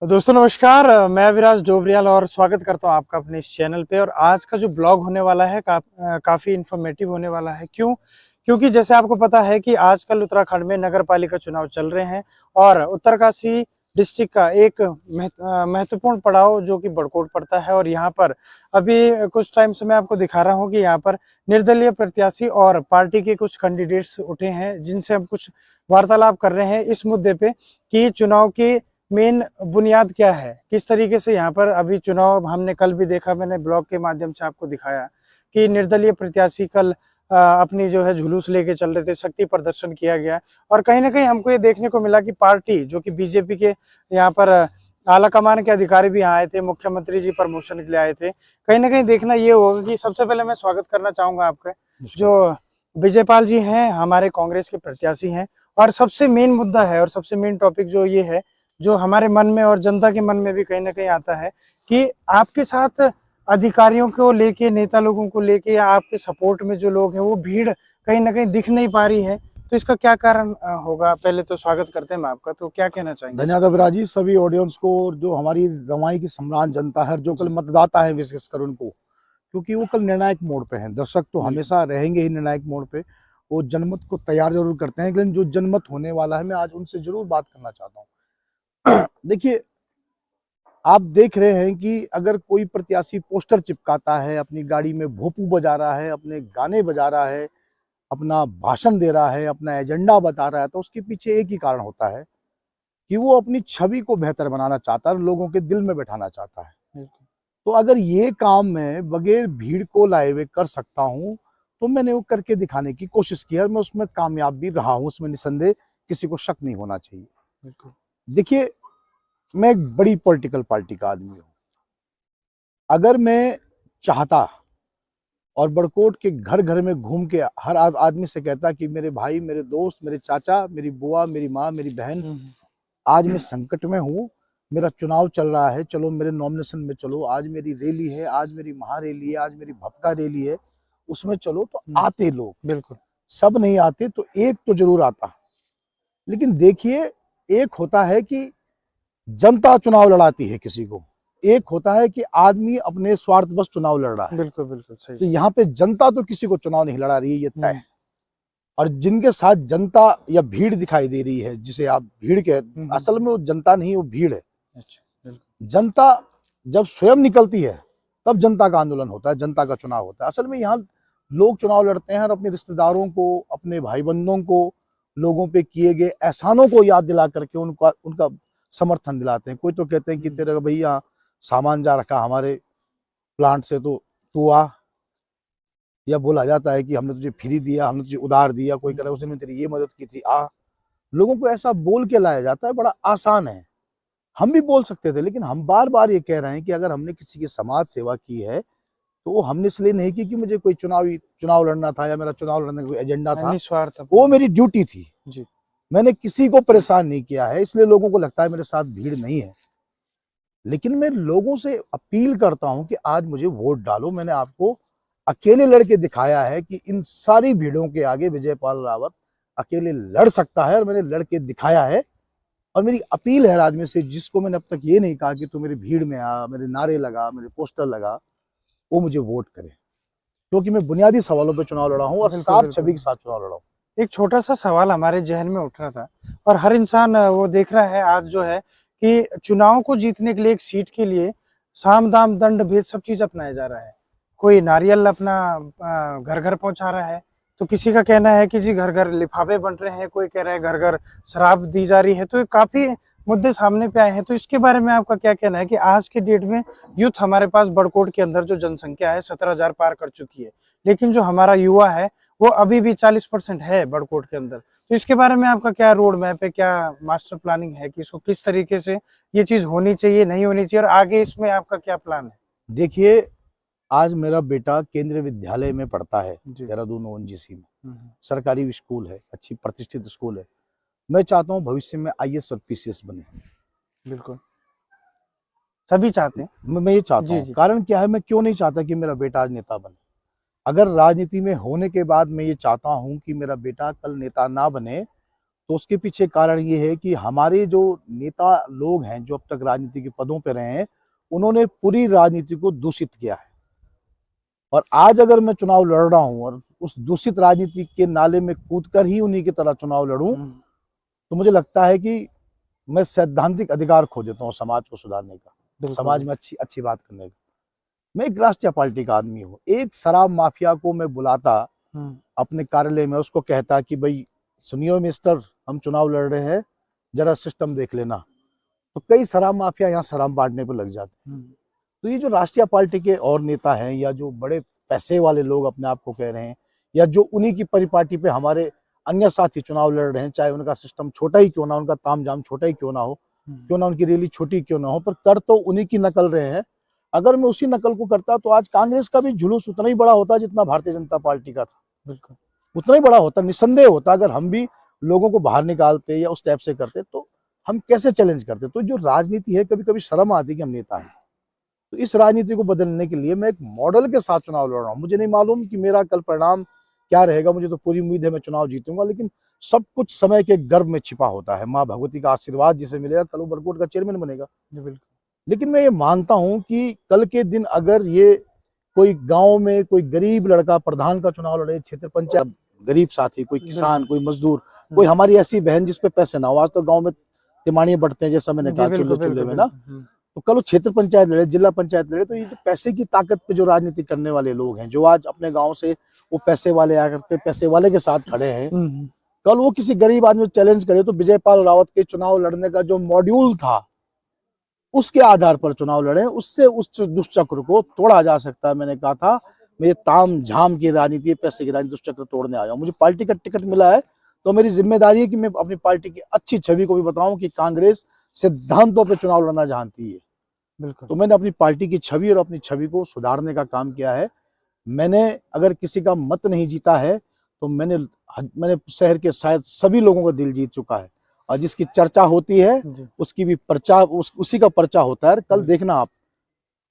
दोस्तों नमस्कार, मैं अविराज डोबरियाल और स्वागत करता हूं आपका अपने इस चैनल पे। और आज का जो ब्लॉग होने वाला है काफ़ी इन्फॉर्मेटिव होने वाला है। क्योंकि जैसे आपको पता है कि आजकल उत्तराखंड में नगर पालिका चुनाव चल रहे हैं और उत्तरकाशी डिस्ट्रिक्ट का एक महत्वपूर्ण पड़ाव जो कि बड़कोट पड़ता है। और यहाँ पर अभी कुछ टाइम से मैं आपको दिखा रहा हूँ कि यहाँ पर निर्दलीय प्रत्याशी और पार्टी के कुछ कैंडिडेट्स उठे हैं, जिनसे हम कुछ वार्तालाप कर रहे हैं इस मुद्दे पे कि चुनाव की मेन बुनियाद क्या है, किस तरीके से यहाँ पर अभी चुनाव हमने कल भी देखा, मैंने ब्लॉग के माध्यम से आपको दिखाया कि निर्दलीय प्रत्याशी कल अपनी जो है जुलूस लेके चल रहे थे, शक्ति प्रदर्शन किया गया। और कहीं ना कहीं हमको ये देखने को मिला कि पार्टी जो कि बीजेपी के यहाँ पर आला कमान के अधिकारी भी यहाँ आए थे, मुख्यमंत्री जी प्रमोशन के लिए आए थे। कहीं ना कहीं देखना ये होगा कि सबसे पहले मैं स्वागत करना चाहूंगा आपका, जो विजयपाल जी हैं, हमारे कांग्रेस के प्रत्याशी हैं। और सबसे मेन मुद्दा है और सबसे मेन टॉपिक जो ये है, जो हमारे मन में और जनता के मन में भी कहीं ना कहीं आता है कि आपके साथ अधिकारियों को लेके, नेता लोगों को लेके या आपके सपोर्ट में जो लोग हैं वो भीड़ कहीं ना कहीं दिख नहीं पा रही है। तो इसका क्या कारण होगा? पहले तो स्वागत करते हैं मैं आपका, तो क्या कहना चाहेंगे? धन्यवाद अभिराज जी, सभी ऑडियंस को और जो हमारी रवाई की सम्राट जनता है, जो कल मतदाता है विशेषकर उनको, क्योंकि वो कल निर्णायक मोड़ पे हैं। दर्शक तो हमेशा रहेंगे ही निर्णायक मोड़ पे, वो जनमत को तैयार जरूर करते हैं, लेकिन जो जनमत होने वाला है मैं आज उनसे जरूर बात करना चाहता हूँ। देखिए, आप देख रहे हैं कि अगर कोई प्रत्याशी पोस्टर चिपकाता है, अपनी गाड़ी में भोपू बजा रहा है, अपने गाने बजा रहा है, अपना भाषण दे रहा है, अपना एजेंडा बता रहा है, तो उसके पीछे एक ही कारण होता है कि वो अपनी छवि को बेहतर बनाना चाहता है, लोगों के दिल में बैठाना चाहता है। तो अगर ये काम मैं बगैर भीड़ को लाए हुए कर सकता हूँ, तो मैंने वो करके दिखाने की कोशिश की और मैं उसमें कामयाब भी रहा हूँ, उसमें निसंदेह किसी को शक नहीं होना चाहिए। देखिए, मैं एक बड़ी पॉलिटिकल पार्टी का आदमी हूँ। अगर मैं चाहता और बड़कोट के घर घर में घूम के हर आदमी से कहता कि मेरे भाई, मेरे दोस्त, मेरे चाचा, मेरी बुआ, मेरी माँ, मेरी बहन, आज मैं संकट में हूँ, मेरा चुनाव चल रहा है, चलो मेरे नॉमिनेशन में चलो, आज मेरी रैली है, आज मेरी महारैली है, आज मेरी भपका रैली है, उसमें चलो, तो आते लोग। बिल्कुल सब नहीं आते, तो एक तो जरूर आता। लेकिन देखिए, एक होता है कि जनता चुनाव लड़ाती है किसी को, एक होता है कि आदमी अपने स्वार्थ बस चुनाव लड़ रहा है। बिल्कुल बिल्कुल सही। तो यहाँ पे जनता तो किसी को चुनाव नहीं लड़ा रही है, ये तय है। और जिनके साथ जनता या भीड़ दिखाई दे रही है, जिसे आप भीड़ के, असल में वो जनता नहीं, वो भीड़ है। जनता जब स्वयं निकलती है तब जनता का आंदोलन होता है, जनता का चुनाव होता है। असल में यहाँ लोग चुनाव लड़ते हैं और अपने रिश्तेदारों को, अपने भाई बंधुओं को, लोगों पे किए गए एहसानों को याद दिला करके उनका समर्थन दिलाते हैं। कोई तो कहते हैं कि तेरा भैया सामान जा रखा हमारे प्लांट से, तो तू आ, या बोला जाता है कि हमने तुझे फ्री दिया, हमने तुझे उधार दिया, कोई कह रहा है उसने तेरी ये मदद की थी, आ। लोगों को ऐसा बोल के लाया जाता है, बड़ा आसान है। हम भी बोल सकते थे, लेकिन हम बार बार ये कह रहे हैं कि अगर हमने किसी की समाज सेवा की है तो वो हमने इसलिए नहीं की कि मुझे कोई चुनाव लड़ना था या मेरा चुनाव लड़ने का कोई एजेंडा था, वो मेरी ड्यूटी थी जी। मैंने किसी को परेशान नहीं किया है, इसलिए लोगों को लगता है मेरे साथ भीड़ नहीं है। लेकिन मैं लोगों से अपील करता हूं कि आज मुझे वोट डालो। मैंने आपको अकेले लड़के दिखाया है कि इन सारी भीड़ों के आगे विजयपाल रावत अकेले लड़ सकता है, और मैंने लड़के दिखाया है। और मेरी अपील है आदमी से, जिसको मैंने अब तक ये नहीं कहा कि तू मेरी भीड़ में आ, मेरे नारे लगा, मेरे पोस्टर लगा, वो मुझे वोट करे, क्योंकि मैं बुनियादी सवालों पे चुनाव लड़ा हूँ और साफ छवि के साथ चुनाव लड़ा हूँ। एक छोटा सा सवाल हमारे जहन में उठ रहा था, और हर इंसान वो देख रहा है आज जो है कि चुनाव को जीतने के लिए, एक सीट के लिए साम दाम दंड भेद सब चीज अपनाया जा रहा है। कोई नारियल अपना घर घर पहुंचा रहा है, तो किसी का कहना है कि जी घर घर लिफाफे बंट रहे हैं, कोई कह रहा है घर घर शराब दी जा रही है। तो काफी मुद्दे सामने पे आए हैं। तो इसके बारे में आपका क्या कहना है कि आज के डेट में यूथ हमारे पास बड़कोट के अंदर जो जनसंख्या है 17,000 पार कर चुकी है, लेकिन जो हमारा युवा है वो अभी भी 40% है बड़कोट के अंदर। तो इसके बारे में आपका क्या रोड मैप है, क्या मास्टर प्लानिंग है कि इसको किस तरीके से ये चीज होनी चाहिए, नहीं होनी चाहिए, और आगे इसमें आपका क्या प्लान है? देखिए, आज मेरा बेटा केंद्रीय विद्यालय में पढ़ता है, देहरादून ओएनजीसी में, सरकारी स्कूल है, अच्छी प्रतिष्ठित स्कूल है। मैं चाहता हूँ भविष्य में आईएएस और पीसीएस बने। बिल्कुल सभी चाहते हैं, मैं ये चाहता हूँ। कारण क्या है, मैं क्यों नहीं चाहता कि मेरा बेटा आज नेता बने? अगर राजनीति में होने के बाद मैं ये चाहता हूँ कि मेरा बेटा कल नेता ना बने, तो उसके पीछे कारण ये है कि हमारे जो नेता लोग हैं जो अब तक राजनीति के पदों पे रहे हैं, उन्होंने पूरी राजनीति को दूषित किया है। और आज अगर मैं चुनाव लड़ रहा हूं और उस दूषित राजनीति के नाले में कूदकर ही उन्हीं की तरह चुनाव लड़ूं, तो मुझे लगता है कि मैं सैद्धांतिक अधिकार खो देता हूँ समाज को सुधारने का, समाज में अच्छी अच्छी बात करने का। मैं एक राष्ट्रीय पार्टी का आदमी हूँ। एक शराब माफिया को मैं बुलाता अपने कार्यालय में, उसको कहता कि भाई सुनियो मिस्टर, हम चुनाव लड़ रहे हैं, जरा सिस्टम देख लेना, तो कई शराब माफिया यहाँ शराब बांटने पर लग जाते हैं। तो ये जो राष्ट्रीय पार्टी के और नेता हैं या जो बड़े पैसे वाले लोग अपने आप को कह रहे हैं, या जो उन्हीं की परिपाटी पे हमारे अन्य साथी चुनाव लड़ रहे हैं, चाहे उनका सिस्टम छोटा ही क्यों ना, उनका तामझाम छोटा ही क्यों ना हो, क्यों ना उनकी रैली छोटी क्यों ना हो, पर कर तो उन्हीं की नकल रहे हैं। अगर मैं उसी नकल को करता तो आज कांग्रेस का भी जुलूस उतना ही बड़ा होता जितना भारतीय जनता पार्टी का था, बिल्कुल उतना ही बड़ा होता, निस्संदेह होता। अगर हम भी लोगों को बाहर निकालते या उस टाइप से करते तो हम कैसे चैलेंज करते। तो जो राजनीति है, कभी कभी शर्म आती कि हम नेता हैं। तो इस राजनीति को बदलने के लिए मैं एक मॉडल के साथ चुनाव लड़ रहा हूँ। मुझे नहीं मालूम कि मेरा कल परिणाम क्या रहेगा, मुझे तो पूरी उम्मीद है मैं चुनाव जीतूंगा, लेकिन सब कुछ समय के गर्भ में छिपा होता है। माँ भगवती का आशीर्वाद जिसे मिलेगा, कल वो बरकोट का चेयरमैन बनेगा। बिल्कुल। लेकिन मैं ये मानता हूं कि कल के दिन अगर ये कोई गांव में कोई गरीब लड़का प्रधान का चुनाव लड़े, क्षेत्र पंचायत, गरीब साथी, कोई किसान, कोई मजदूर, कोई हमारी ऐसी बहन जिसपे पैसे ना हो, आज तो गाँव में तिमानियां बढ़ते हैं, जैसा मैंने कहा चूल्हे में ना, तो कल वो क्षेत्र पंचायत लड़े, जिला पंचायत लड़े, तो ये जो पैसे की ताकत पे जो राजनीति करने वाले लोग हैं, जो आज अपने गांव से वो पैसे वाले आकर के पैसे वाले के साथ खड़े हैं, कल वो किसी गरीब आदमी को चैलेंज करे तो विजयपाल रावत के चुनाव लड़ने का जो मॉड्यूल था उसके आधार पर चुनाव लड़े, उससे उस दुष्चक्र को तोड़ा जा सकता है। मैंने कहा था मेरे ताम झाम की राजनीति, पैसे की राजनीति, दुष्चक्र तोड़ने आया हूं। मुझे पार्टी का टिकट मिला है तो मेरी जिम्मेदारी है कि मैं अपनी पार्टी की अच्छी छवि को भी बताऊं कि कांग्रेस सिद्धांतों पर चुनाव लड़ना जानती है। बिल्कुल। तो मैंने अपनी पार्टी की छवि और अपनी छवि को सुधारने का काम किया है। मैंने अगर किसी का मत नहीं जीता है तो मैंने शहर के शायद सभी लोगों का दिल जीत चुका है, और जिसकी चर्चा होती है उसकी भी पर्चा उसी का पर्चा होता है। कल देखना आप,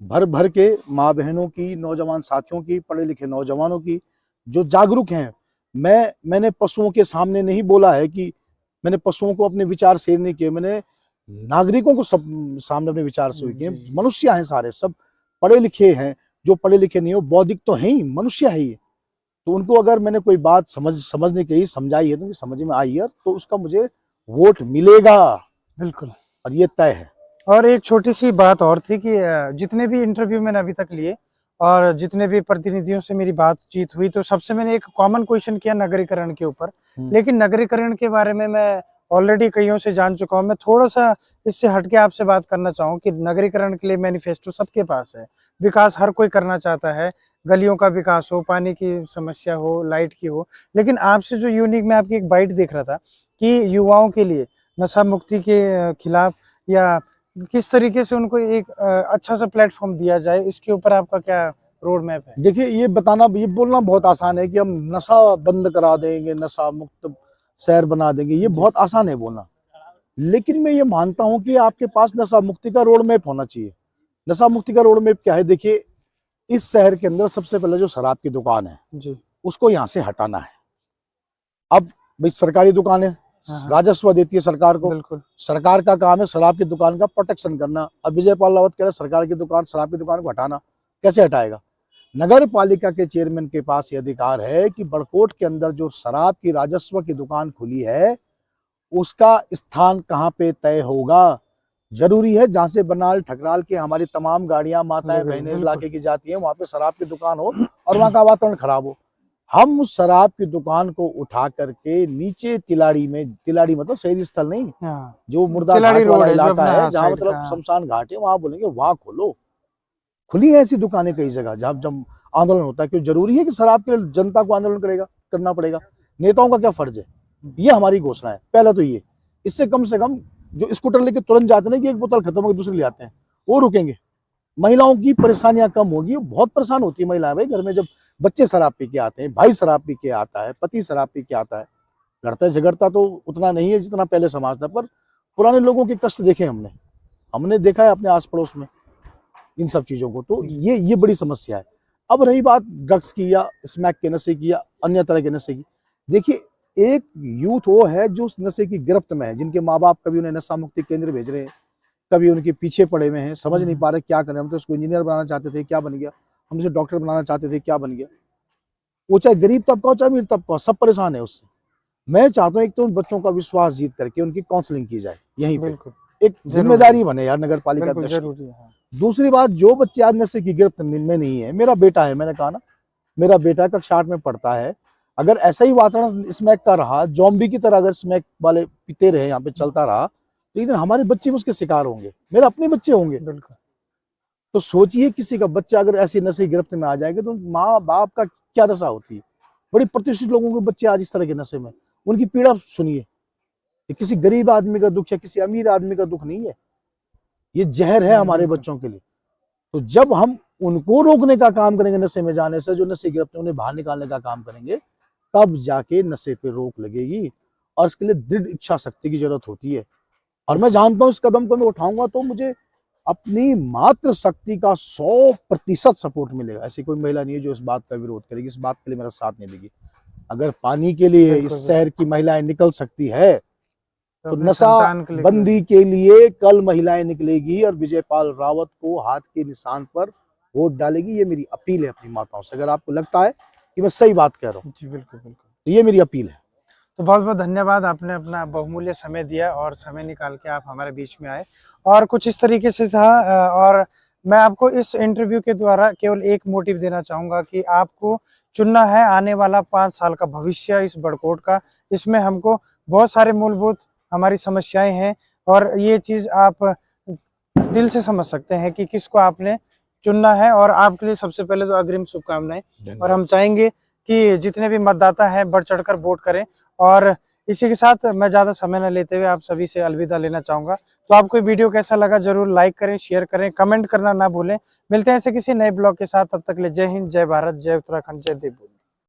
भर भर के माँ बहनों की, नौजवान साथियों की, पढ़े लिखे नौजवानों की जो जागरूक हैं। मैंने पशुओं के सामने नहीं बोला है कि मैंने पशुओं को अपने विचार शेयर नहीं किए, मैंने नागरिकों को सब सामने अपने विचार शेयर किए। मनुष्य हैं सारे, सब पढ़े लिखे हैं, जो पढ़े लिखे नहीं हो बौद्धिक तो है ही, मनुष्य है ही। तो उनको अगर मैंने कोई बात समझने की समझाई है, तो समझ में आई है, तो उसका मुझे वोट मिलेगा, बिल्कुल, और ये तय है। और एक छोटी सी बात और थी कि जितने भी इंटरव्यू मैंने अभी तक लिए और जितने भी प्रतिनिधियों से मेरी बातचीत हुई, तो सबसे मैंने एक कॉमन क्वेश्चन किया नगरीकरण के ऊपर, लेकिन नगरीकरण के बारे में मैं ऑलरेडी कईयों से जान चुका हूँ। मैं थोड़ा सा इससे हटके आपसे बात करना चाहूँ कि नगरीकरण के लिए मैनिफेस्टो सबके पास है, विकास हर कोई करना चाहता है, गलियों का विकास हो, पानी की समस्या हो, लाइट की हो, लेकिन आपसे जो यूनिक, मैं आपकी एक बाइट देख रहा था कि युवाओं के लिए नशा मुक्ति के खिलाफ या किस तरीके से उनको एक अच्छा सा प्लेटफॉर्म दिया जाए, इसके ऊपर आपका क्या रोड मैप है? देखिए, ये बोलना बहुत आसान है कि हम नशा बंद करा देंगे, नशा मुक्त शहर बना देंगे, ये बहुत आसान है बोलना। लेकिन मैं ये मानता हूं कि आपके पास नशा मुक्ति का रोड मैप होना चाहिए। नशा मुक्ति का रोड मैप क्या है? देखिए, इस शहर के अंदर सबसे पहले जो शराब की दुकान है जी, उसको यहाँ से हटाना है। अब भाई सरकारी दुकान है, राजस्व देती है सरकार को, बिल्कुल, सरकार का काम है शराब की दुकान का प्रोटेक्शन करना। अब विजयपाल रावत कह रहे सरकार की दुकान, शराब की दुकान को हटाना, कैसे हटाएगा? नगर पालिका के चेयरमैन के पास ये अधिकार है कि बड़कोट के अंदर जो शराब की राजस्व की दुकान खुली है उसका स्थान कहाँ पे तय होगा। जरूरी है जहां से बनाल ठकराल के हमारी तमाम गाड़ियां, माताएं, बहनें इलाके की जाती हैं, वहां पे शराब की दुकान हो और वहां का वातावरण खराब हो। हम उस शराब की दुकान को उठा करके नीचे तिलाड़ी में, तिलाड़ी मतलब शहीद स्थल नहीं, जो मुर्दा घाट वाला इलाका है, जहाँ मतलब शमशान घाट है, वहां बोलेंगे वहां खोलो। खुली है ऐसी दुकानें कई जगह जब आंदोलन होता है। क्यों जरूरी है कि शराब के लिए जनता को आंदोलन करना पड़ेगा? नेताओं का क्या फर्ज है? ये हमारी घोषणा है। पहला तो ये, इससे कम से कम जो स्कूटर लेके तुरंत जाते हैं कि एक बोतल खत्म हो गई दूसरी ले आते हैं, वो रुकेंगे। महिलाओं की परेशानियां कम होगी। बहुत परेशान होती है महिलाएं भाई घर में, जब बच्चे शराब पी के आते हैं, भाई शराब पी के आता है, पति शराब पी के आता है। लड़ता झगड़ता तो उतना नहीं है जितना पहले समाज था, पर पुराने लोगों के कष्ट देखे हमने देखा है अपने आस पड़ोस में इन सब चीजों को। तो ये बड़ी समस्या है। अब रही बात ड्रग्स की या स्मैक के नशे की या अन्य तरह के नशे की, देखिए एक यूथ वो है जो उस नशे की गिरफ्त में है, जिनके माँ बाप कभी उन्हें नशा मुक्ति केंद्र भेज रहे हैं, कभी उनके पीछे पड़े हुए हैं, समझ नहीं पा रहे क्या करें। हम तो उसको इंजीनियर बनाना चाहते थे, क्या बन गया। हम उसे डॉक्टर बनाना चाहते थे, क्या बन गया। वो चाहे गरीब तबका हो चाहे अमीर तबका हो, सब परेशान है उससे। मैं चाहता हूँ एक तो उन बच्चों का विश्वास जीत करके उनकी काउंसलिंग की जाए यहीं पे, बिल्कुल एक जिम्मेदारी बने यार नगर पालिका बिल्कुल अध्यक्ष की। जरूरी है। हाँ। दूसरी बात, जो बच्चे आज नशे की गिरफ्त में नहीं है, मेरा बेटा है, मैंने कहा ना, मेरा बेटा कक्षा 8 में पढ़ता है। अगर ऐसा ही वातावरण स्मैक का रहा, जॉम्बी की तरह अगर स्मैक वाले पीते रहे, यहाँ पे चलता रहा, तो एक दिन हमारे बच्चे भी उसके शिकार होंगे, मेरे अपने बच्चे होंगे। बिल्कुल तो सोचिए किसी का बच्चा अगर ऐसी नशे की गिरफ्त में आ जाएगा तो माँ बाप का क्या दशा होती है। बड़ी प्रतिष्ठित लोगों के बच्चे आज इस तरह के नशे में, उनकी पीड़ा सुनिए। ये किसी गरीब आदमी का दुख या किसी अमीर आदमी का दुख नहीं है, ये जहर है हमारे बच्चों के लिए। तो जब हम उनको रोकने का काम करेंगे, नशे में जाने से, जो नशे गिरफ्त में उन्हें बाहर निकालने का काम करेंगे, तब जाके नशे पे रोक लगेगी। और इसके लिए दृढ़ इच्छा शक्ति की जरूरत होती है। और मैं जानता हूं इस कदम को मैं उठाऊंगा तो मुझे अपनी मातृ शक्ति का 100% सपोर्ट मिलेगा। ऐसी कोई महिला नहीं है जो इस बात का विरोध करेगी, इस बात के लिए मेरा साथ नहीं देगी। अगर पानी के लिए बिल्कुल, इस शहर की महिलाएं निकल सकती है, तो अपने नशा संतान के लिए बंदी के लिए कल महिलाएं निकलेगी और विजयपाल रावत को हाथ के निशान पर वोट डालेगी। ये मेरी अपील है अपनी माताओं से। अगर आपको लगता है कि मैं सही बात कह रहा हूँ जी बिल्कुल बिल्कुल। तो ये मेरी अपील है। तो बहुत बहुत धन्यवाद, आपने अपना बहुमूल्य समय दिया और समय निकाल के आप हमारे बीच में आए। और कुछ इस तरीके से था। और मैं आपको इस इंटरव्यू के द्वारा केवल एक मोटिव देना चाहूँगा कि आपको चुनना है आने वाला 5 साल का भविष्य इस बड़कोट का। इसमें हमको बहुत सारे मूलभूत हमारी समस्याएं हैं और ये चीज़ आप दिल से समझ सकते हैं कि किसको आपने चुनना है। और आपके लिए सबसे पहले तो अग्रिम शुभकामनाएं। और हम चाहेंगे कि जितने भी मतदाता हैं बढ़ चढ़कर वोट करें। और इसी के साथ मैं ज़्यादा समय न लेते हुए आप सभी से अलविदा लेना चाहूँगा। तो आपको वीडियो कैसा लगा जरूर लाइक करें, शेयर करें, कमेंट करना ना भूलें। मिलते हैं ऐसे किसी नए ब्लॉग के साथ, तब तक के लिए जय हिंद, जय भारत, जय उत्तराखंड, जय देवभूमि।